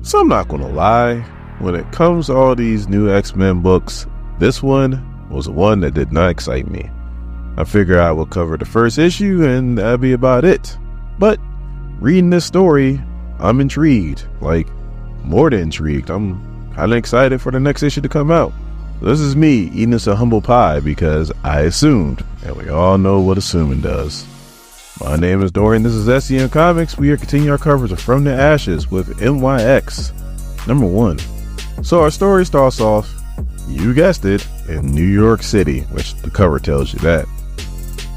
So I'm not gonna lie, when it comes to all these new X-Men books, this one was the one that did not excite me. I figured I would cover the first issue and that'd be about it. But reading this story, I'm intrigued, like more than intrigued. I'm kind of excited for the next issue to come out. This is me eating this a humble pie because I assumed, and we all know what assuming does. My name is Dorian, this is SEN Comics. We are continuing our coverage of From the Ashes with NYX #1. So our story starts off, you guessed it, in New York City, which the cover tells you that.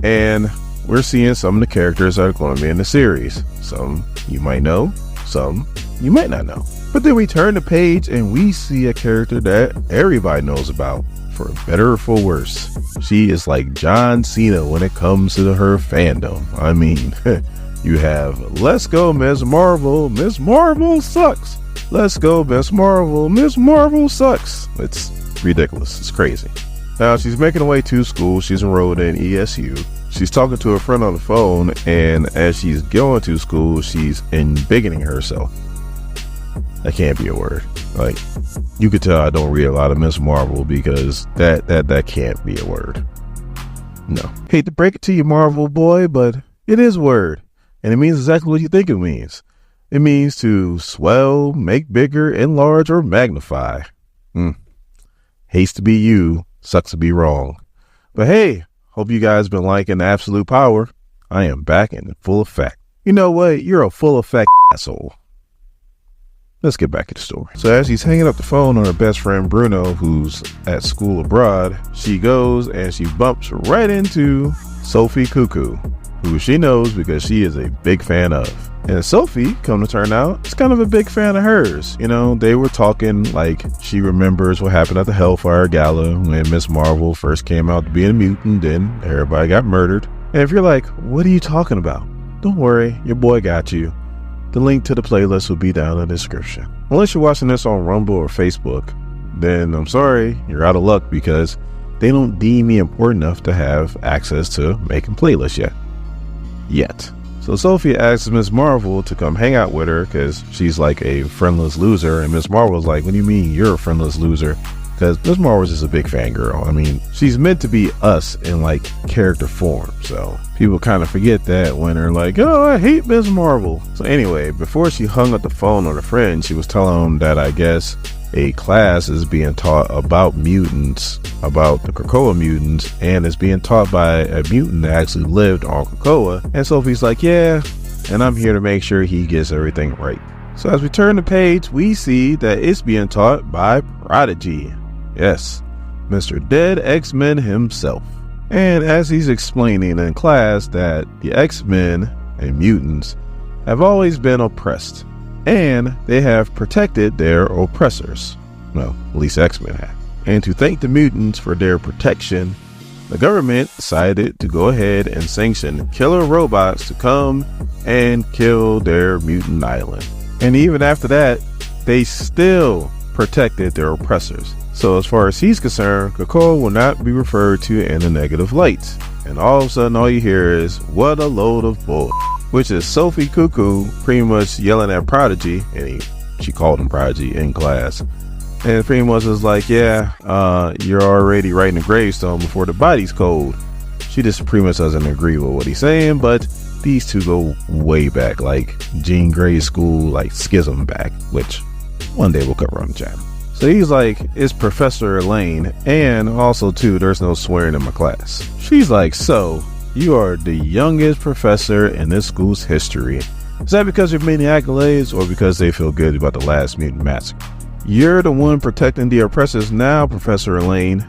And we're seeing some of the characters that are going to be in the series. Some you might know, some you might not know. But then we turn the page and we see a character that everybody knows about, for better or for worse. She is like John Cena when it comes to her fandom. I mean, you have Let's Go Ms. Marvel, Ms. Marvel sucks. Let's go Ms. Marvel, Ms. Marvel sucks. It's ridiculous, it's crazy. Now she's making her way to school, she's enrolled in ESU. She's talking to her friend on the phone, and as she's going to school, she's embiggening herself. That can't be a word. Like, you could tell I don't read a lot of Miss Marvel because that can't be a word. No. Hate to break it to you, Marvel boy, but it is a word. And it means exactly what you think it means. It means to swell, make bigger, enlarge, or magnify. Hates to be you, sucks to be wrong. But hey, hope you guys been liking Absolute Power. I am back in full effect. You know what? You're a full effect asshole. Let's get back to the story. So as she's hanging up the phone on her best friend Bruno, who's at school abroad, she goes and she bumps right into SOPHIE CUCKOO, who she knows because she is a big fan of. And Sophie, come to turn out, is kind of a big fan of hers. You know, they were talking like she remembers what happened at the Hellfire Gala when Miss Marvel first came out to be a mutant, then everybody got murdered. And if you're like, what are you talking about? Don't worry, your boy got you. The link to the playlist will be down in the description. Unless you're watching this on Rumble or Facebook, then I'm sorry, you're out of luck because they don't deem me important enough to have access to making playlists yet. So Sophie asks Miss Marvel to come hang out with her because she's like a friendless loser, and Miss Marvel's like, what do you mean you're a friendless loser? Because Miss Marvel's just a big fangirl. I mean, she's meant to be us in like character form, so people kind of forget that when they're like, oh, I hate Miss Marvel. So anyway, before she hung up the phone on her friend, she was telling him that I guess a class is being taught about mutants, about the Krakoa mutants, and it's being taught by a mutant that actually lived on Krakoa. And Sophie's like, yeah, and I'm here to make sure he gets everything right. So as we turn the page, we see that it's being taught by Prodigy. Yes, Mr. Dead X-Men himself. And as he's explaining in class that the X-Men and mutants have always been oppressed, and they have protected their oppressors. Well, at least X-Men have. And to thank the mutants for their protection, the government decided to go ahead and sanction killer robots to come and kill their mutant island. And even after that, they still protected their oppressors. So as far as he's concerned, Krakoa will not be referred to in a negative light. And all of a sudden, all you hear is, what a load of bull. Which is SOPHIE CUCKOO pretty much yelling at Prodigy, and she called him Prodigy in class. And pretty much is like, yeah, you're already writing a gravestone before the body's cold. She just pretty much doesn't agree with what he's saying, but these two go way back, like Jean Grey's school, like schism back, which one day we'll cover on the channel. So he's like, it's Professor Elaine, and also too, there's no swearing in my class. She's like, so you are the youngest professor in this school's history. Is that because you're many accolades or because they feel good about the last mutant massacre? You're the one protecting the oppressors now, Professor Elaine.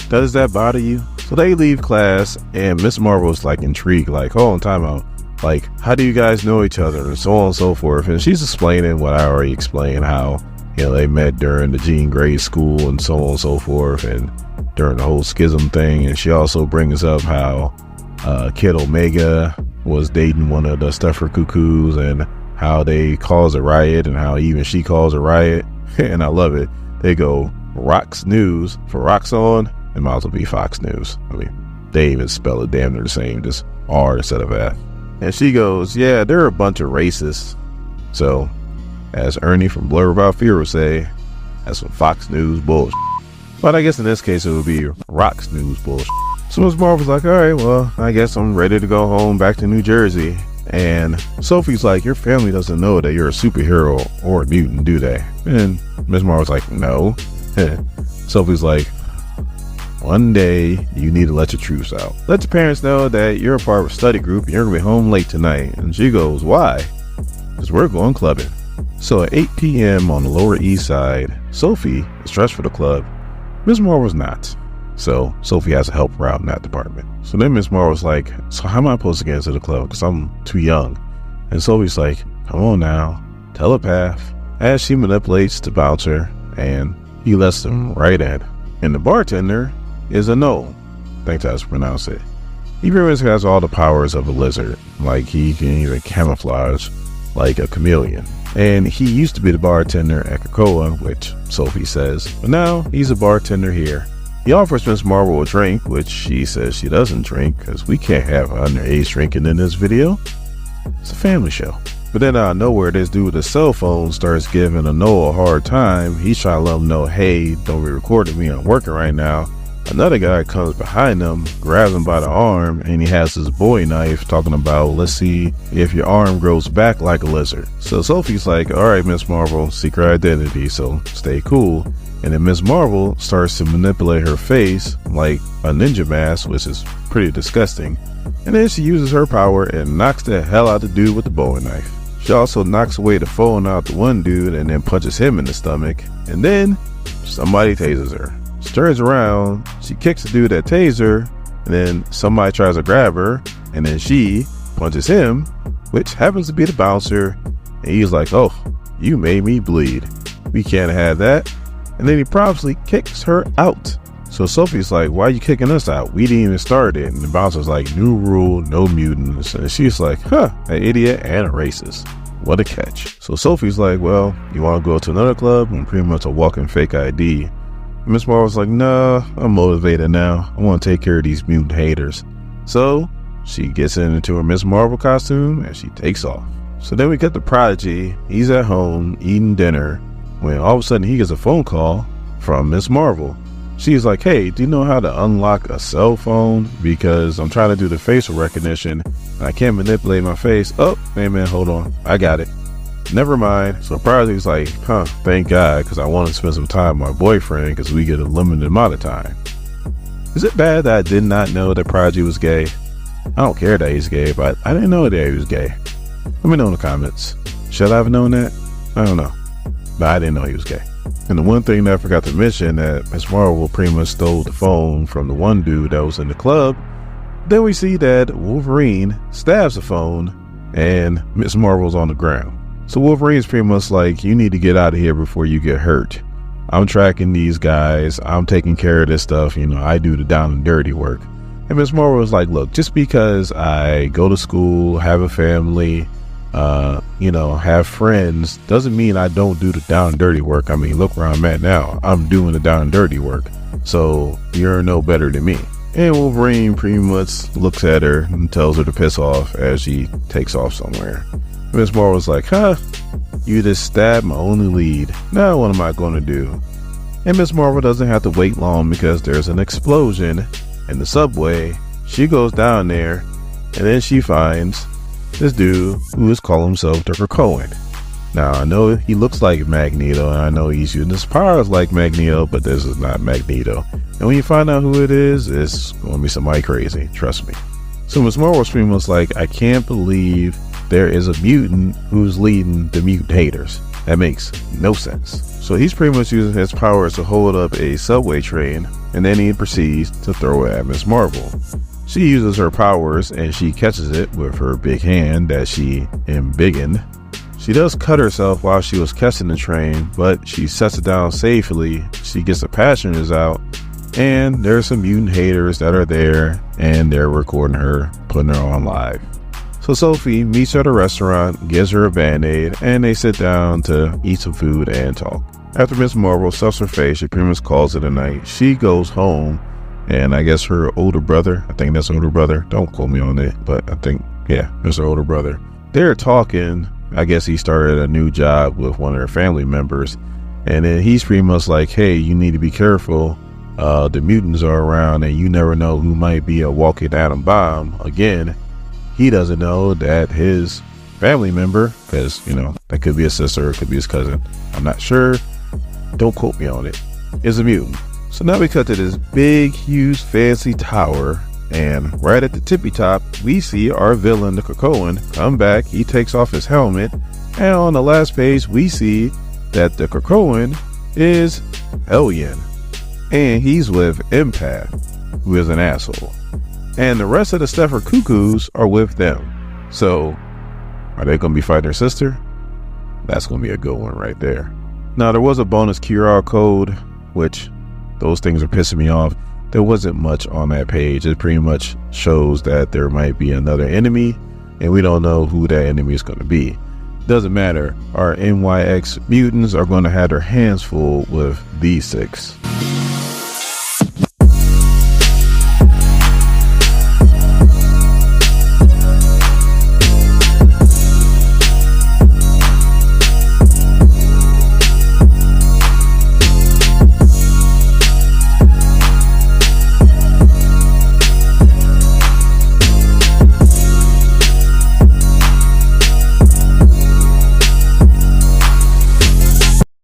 Does that bother you? So they leave class and Miss Marvel's like intrigued, like, hold on, time out. Like, how do you guys know each other and so on and so forth? And she's explaining what I already explained, how, you know, they met during the Jean Grey school and so on and so forth, and during the whole schism thing. And she also brings up how Kid Omega was dating one of the Stuffer Cuckoos and how they caused a riot and how even she caused a riot. And I love it. They go Rox News for Roxxon. It might as well be Fox News. I mean, they even spell it damn near the same, just R instead of F. And she goes, yeah, they're a bunch of racists. So As Ernie from Blur About Fear would say, that's some Fox News bullshit. But I guess in this case it would be Rock's News bullshit. So Miss Marvel's like, alright, well, I guess I'm ready to go home back to New Jersey. And Sophie's like, your family doesn't know that you're a superhero or a mutant, do they? And Miss Marvel's like, no. Sophie's like, one day you need to let your truths out. Let your parents know that you're a part of a study group and you're gonna be home late tonight. And she goes, why? Because we're going clubbing. So at 8 p.m. on the Lower East Side, Sophie is dressed for the club. Miss Marvel's not. So Sophie has to help her out in that department. So then Miss Marvel's like, so how am I supposed to get into the club? Because I'm too young. And Sophie's like, come on now, telepath. As she manipulates the bouncer and he lets them right in. And the bartender is ANOLE. I think that's how to pronounce it. He pretty much has all the powers of a lizard. Like he can even camouflage like a chameleon. And he used to be the bartender at Cocoa, which Sophie says, but now he's a bartender here. He offers Miss Marvel a drink, which she says she doesn't drink because we can't have underage drinking in this video. It's a family show. But then out of nowhere, this dude with a cell phone starts giving ANOLE a hard time. He's trying to let him know, hey, don't be recording me, I'm working right now. Another guy comes behind him, grabs him by the arm, and he has his bowie knife talking about, let's see if your arm grows back like a lizard. So Sophie's like, all right, Miss Marvel, secret identity, so stay cool. And then Miss Marvel starts to manipulate her face like a ninja mask, which is pretty disgusting. And then she uses her power and knocks the hell out the dude with the bowie knife. She also knocks away the phone out the one dude and then punches him in the stomach. And then somebody tases her. She turns around, she kicks the dude that tased her, and then somebody tries to grab her, and then she punches him, which happens to be the bouncer. And he's like, oh, you made me bleed. We can't have that. And then he promptly kicks her out. So Sophie's like, why are you kicking us out? We didn't even start it. And the bouncer's like, new rule, no mutants. And she's like, huh, an idiot and a racist. What a catch. So Sophie's like, well, you want to go to another club? I'm pretty much a walking fake ID. Miss Marvel's like, nah, I'm motivated now. I want to take care of these mutant haters. So she gets into her Miss Marvel costume and she takes off. So then we get the Prodigy. He's at home eating dinner when all of a sudden he gets a phone call from Miss Marvel. She's like, hey, do you know how to unlock a cell phone? Because I'm trying to do the facial recognition and I can't manipulate my face. Oh, hey man, hold on. I got it. Never mind. So Prodigy's like, huh, thank God, because I want to spend some time with my boyfriend because we get a limited amount of time. Is it bad that I did not know that Prodigy was gay? I don't care that he's gay, but I didn't know that he was gay. Let me know in the comments. Should I have known that? I don't know. But I didn't know he was gay. And the one thing that I forgot to mention, that Miss Marvel pretty much stole the phone from the one dude that was in the club. Then we see that Wolverine stabs the phone and Miss Marvel's on the ground. So Wolverine's pretty much like, you need to get out of here before you get hurt. I'm tracking these guys. I'm taking care of this stuff. You know, I do the down and dirty work. And Miss Marvel was like, look, just because I go to school, have a family, you know, have friends, doesn't mean I don't do the down and dirty work. I mean, look where I'm at now. I'm doing the down and dirty work. So you're no better than me. And Wolverine pretty much looks at her and tells her to piss off as she takes off somewhere. Miss Marvel was like, huh, you just stabbed my only lead. Now what am I going to do? And Miss Marvel doesn't have to wait long because there's an explosion in the subway. She goes down there and then she finds this dude who is calling himself Dr. Collin. Now I know he looks like Magneto and I know he's using his powers like Magneto, but this is not Magneto. And when you find out who it is, it's going to be somebody crazy, trust me. So Miss Marvel's pretty much like, I can't believe there is a mutant who's leading the mutant haters. That makes no sense. So he's pretty much using his powers to hold up a subway train, and then he proceeds to throw it at Miss Marvel. She uses her powers and she catches it with her big hand that she embiggened. She does cut herself while she was catching the train, but she sets it down safely. She gets the passengers out, and there's some mutant haters that are there, and they're recording her, putting her on live. So Sophie meets her at a restaurant, gives her a band-aid, and they sit down to eat some food and talk. After Miss Marvel stuffs her face, she pretty much calls it a night. She goes home, and I guess her older brother, I think that's her older brother, don't quote me on it, but I think, yeah, it's her older brother. They're talking, I guess he started a new job with one of their family members, and then he's pretty much like, hey, you need to be careful. The mutants are around and you never know who might be a walking atom bomb. Again, he doesn't know that his family member, because, you know, that could be his sister, it could be his cousin, I'm not sure, don't quote me on it, is a mutant. So now we cut to this big, huge, fancy tower, and right at the tippy top, we see our villain, the Krakoan, come back. He takes off his helmet, and on the last page, we see that the Krakoan is Hellion, and he's with Empath, who is an asshole, and the rest of the SOPHIE Cuckoos are with them. So, are they going to be fighting their sister? That's going to be a good one right there. Now, there was a bonus QR code, which those things are pissing me off. There wasn't much on that page. It pretty much shows that there might be another enemy, and we don't know who that enemy is going to be. Doesn't matter. Our NYX mutants are going to have their hands full with these 6.